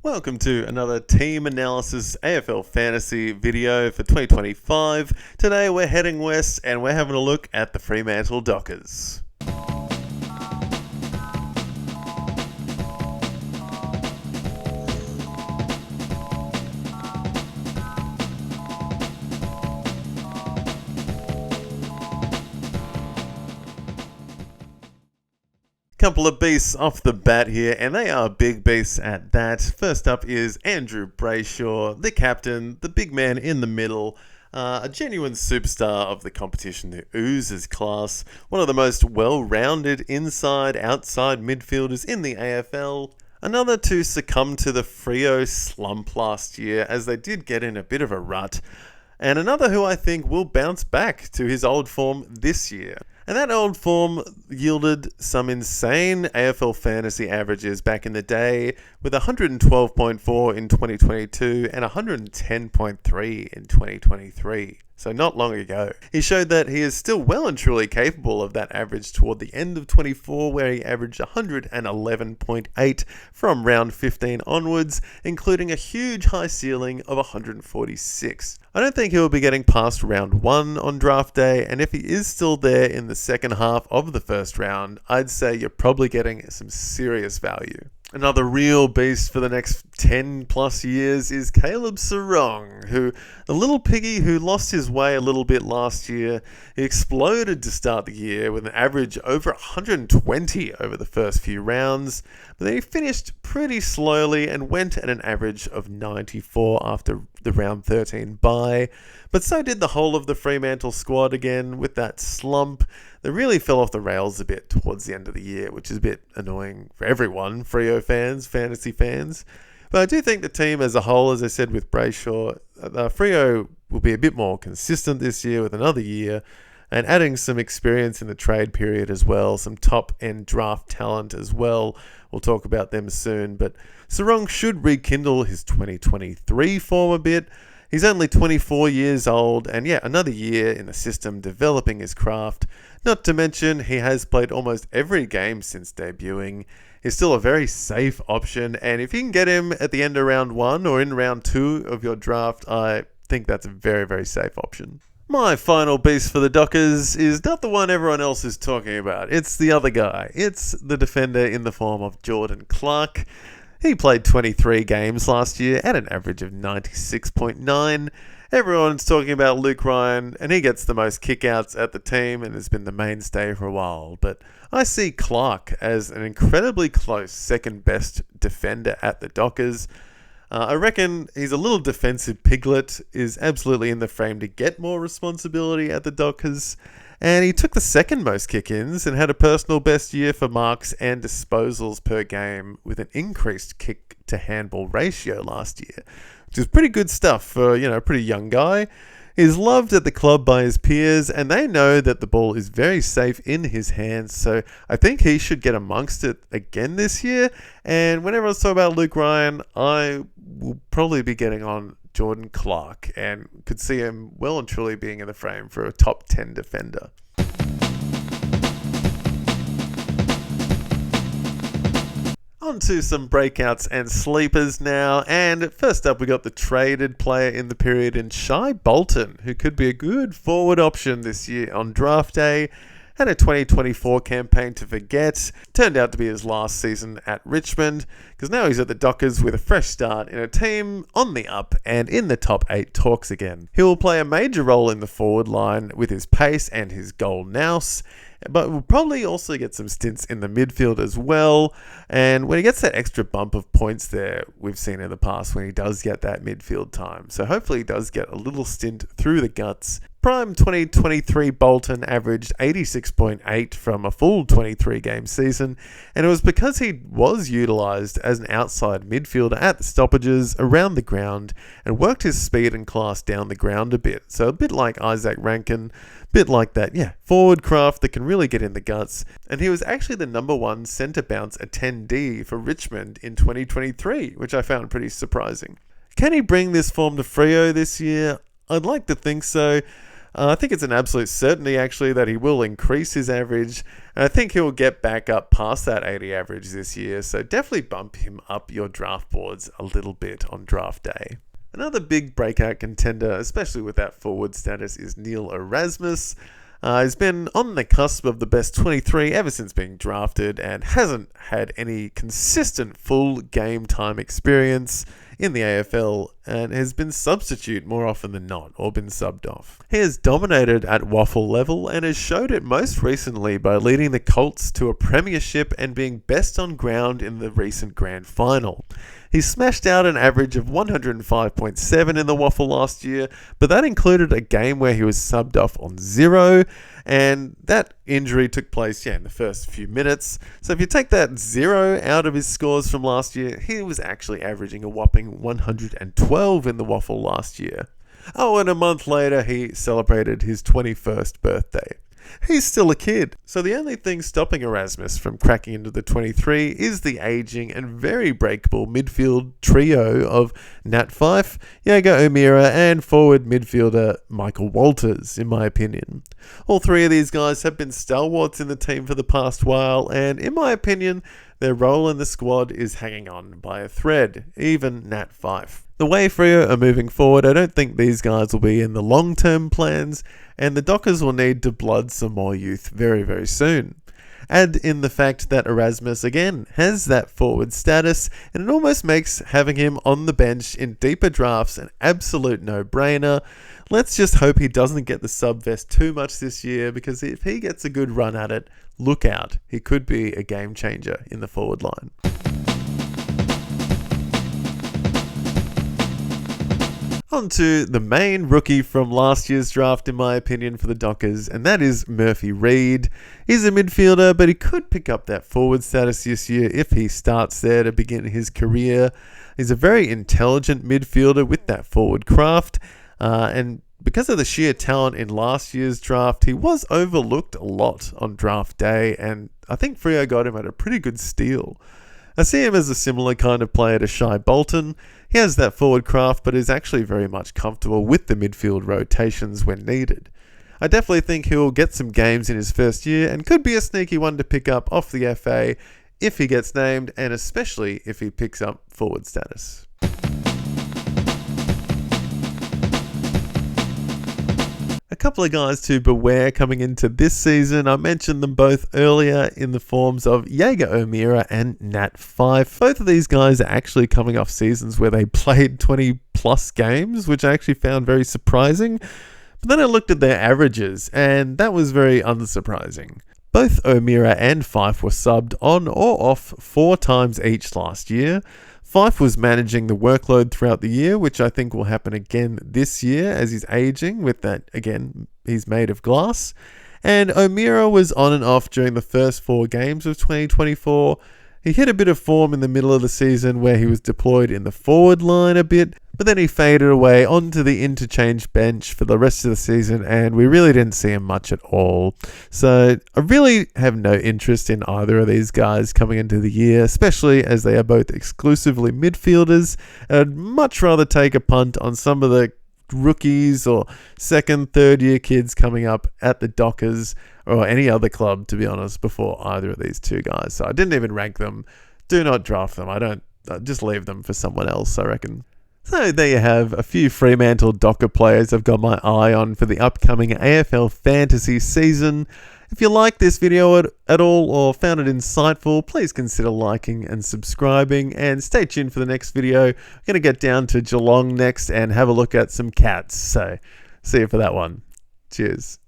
Welcome to another team analysis AFL Fantasy video for 2025. Today we're heading west and we're having a look at the Fremantle Dockers. Couple of beasts off the bat here, and they are big beasts at that. First up is Andrew Brayshaw, the captain, the big man in the middle, a genuine superstar of the competition who oozes class, one of the most well-rounded inside-outside midfielders in the AFL. Another to succumb to the Freo slump last year, as they did get in a bit of a rut, and another who I think will bounce back to his old form this year. And that old form yielded some insane AFL fantasy averages back in the day, with 112.4 in 2022 and 110.3 in 2023. So not long ago. He showed that he is still well and truly capable of that average toward the end of 24, where he averaged 111.8 from round 15 onwards, including a huge high ceiling of 146. I don't think he'll be getting past round 1 on draft day, and if he is still there in the second half of the first round, I'd say you're probably getting some serious value. Another real beast for the next 10 plus years is Caleb Serong, the little piggy who lost his way a little bit last year. He exploded to start the year with an average over 120 over the first few rounds, but then he finished pretty slowly and went at an average of 94 after the round 13 bye. But so did the whole of the Fremantle squad again with that slump. They really fell off the rails a bit towards the end of the year, which is a bit annoying for everyone, Freo fans, fantasy fans. But I do think the team as a whole, as I said with Brayshaw, Freo will be a bit more consistent this year with another year, and adding some experience in the trade period as well, some top-end draft talent as well. We'll talk about them soon, but Serong should rekindle his 2023 form a bit. He's only 24 years old, and another year in the system developing his craft. Not to mention, he has played almost every game since debuting. He's still a very safe option, and if you can get him at the end of round 1 or in round 2 of your draft, I think that's a very, very safe option. My final beast for the Dockers is not the one everyone else is talking about. It's the other guy. It's the defender in the form of Jordan Clark. He played 23 games last year at an average of 96.9. Everyone's talking about Luke Ryan, and he gets the most kickouts at the team and has been the mainstay for a while. But I see Clark as an incredibly close second best defender at the Dockers. I reckon he's a little defensive piglet, is absolutely in the frame to get more responsibility at the Dockers. And he took the second most kick-ins and had a personal best year for marks and disposals per game with an increased kick-to-handball ratio last year, which is pretty good stuff for, a pretty young guy. He's loved at the club by his peers, and they know that the ball is very safe in his hands, so I think he should get amongst it again this year. And whenever I talk about Luke Ryan, I will probably be getting on Jordan Clark and could see him well and truly being in the frame for a top 10 defender. On to some breakouts and sleepers now, and first up we got the traded player in the period in Shai Bolton, who could be a good forward option this year on draft day. Had a 2024 campaign to forget. Turned out to be his last season at Richmond, because now he's at the Dockers with a fresh start in a team on the up and in the top 8 talks again. He will play a major role in the forward line with his pace and his goal nous, but will probably also get some stints in the midfield as well. And when he gets that extra bump of points there, we've seen in the past when he does get that midfield time. So hopefully he does get a little stint through the guts. Prime 2023 Bolton averaged 86.8 from a full 23 game season, and it was because he was utilised as an outside midfielder at the stoppages around the ground and worked his speed and class down the ground a bit. So a bit like Isaac Rankin, bit like that, forward craft that can really get in the guts. And he was actually the number 1 centre bounce attendee for Richmond in 2023, which I found pretty surprising. Can he bring this form to Freo this year? I'd like to think so. I think it's an absolute certainty, actually, that he will increase his average. And I think he'll get back up past that 80 average this year. So definitely bump him up your draft boards a little bit on draft day. Another big breakout contender, especially with that forward status, is Neil Erasmus. He's been on the cusp of the best 23 ever since being drafted and hasn't had any consistent full game time experience in the AFL and has been substitute more often than not or been subbed off. He has dominated at waffle level and has showed it most recently by leading the Colts to a premiership and being best on ground in the recent grand final. He smashed out an average of 105.7 in the waffle last year, but that included a game where he was subbed off on 0, and that injury took place in the first few minutes. So if you take that 0 out of his scores from last year, he was actually averaging a whopping 112 in the waffle last year. Oh, and a month later, he celebrated his 21st birthday. He's still a kid. So the only thing stopping Erasmus from cracking into the 23 is the aging and very breakable midfield trio of Nat Fyfe, Jaeger O'Meara and forward midfielder Michael Walters, in my opinion. All three of these guys have been stalwarts in the team for the past while, and in my opinion, their role in the squad is hanging on by a thread, even Nat Fyfe. The way Freo are moving forward, I don't think these guys will be in the long-term plans, and the Dockers will need to blood some more youth very, very soon. Add in the fact that Erasmus, again, has that forward status, and it almost makes having him on the bench in deeper drafts an absolute no-brainer. Let's just hope he doesn't get the sub-vest too much this year, because if he gets a good run at it, look out. He could be a game changer in the forward line. On to the main rookie from last year's draft, in my opinion, for the Dockers, and that is Murphy Reid. He's a midfielder, but he could pick up that forward status this year if he starts there to begin his career. He's a very intelligent midfielder with that forward craft, and because of the sheer talent in last year's draft, he was overlooked a lot on draft day, and I think Freo got him at a pretty good steal. I see him as a similar kind of player to Shai Bolton. He has that forward craft, but is actually very much comfortable with the midfield rotations when needed. I definitely think he'll get some games in his first year and could be a sneaky one to pick up off the FA if he gets named, and especially if he picks up forward status. A couple of guys to beware coming into this season. I mentioned them both earlier in the forms of Jaeger O'Meara and Nat Fyfe. Both of these guys are actually coming off seasons where they played 20 plus games, which I actually found very surprising. But then I looked at their averages, and that was very unsurprising. Both O'Meara and Fyfe were subbed on or off 4 times each last year. Fyfe was managing the workload throughout the year, which I think will happen again this year as he's aging with that, again, he's made of glass. And O'Meara was on and off during the first 4 games of 2024. He hit a bit of form in the middle of the season where he was deployed in the forward line a bit, but then he faded away onto the interchange bench for the rest of the season, and we really didn't see him much at all. So I really have no interest in either of these guys coming into the year, especially as they are both exclusively midfielders. I'd much rather take a punt on some of the rookies or second, third year kids coming up at the Dockers or any other club, to be honest, before either of these two guys. So I didn't even rank them. Do not draft them. Just leave them for someone else, I reckon. So there you have a few Fremantle Docker players I've got my eye on for the upcoming AFL Fantasy season. If you liked this video at all or found it insightful, please consider liking and subscribing, and stay tuned for the next video. I'm going to get down to Geelong next and have a look at some Cats. So see you for that one. Cheers.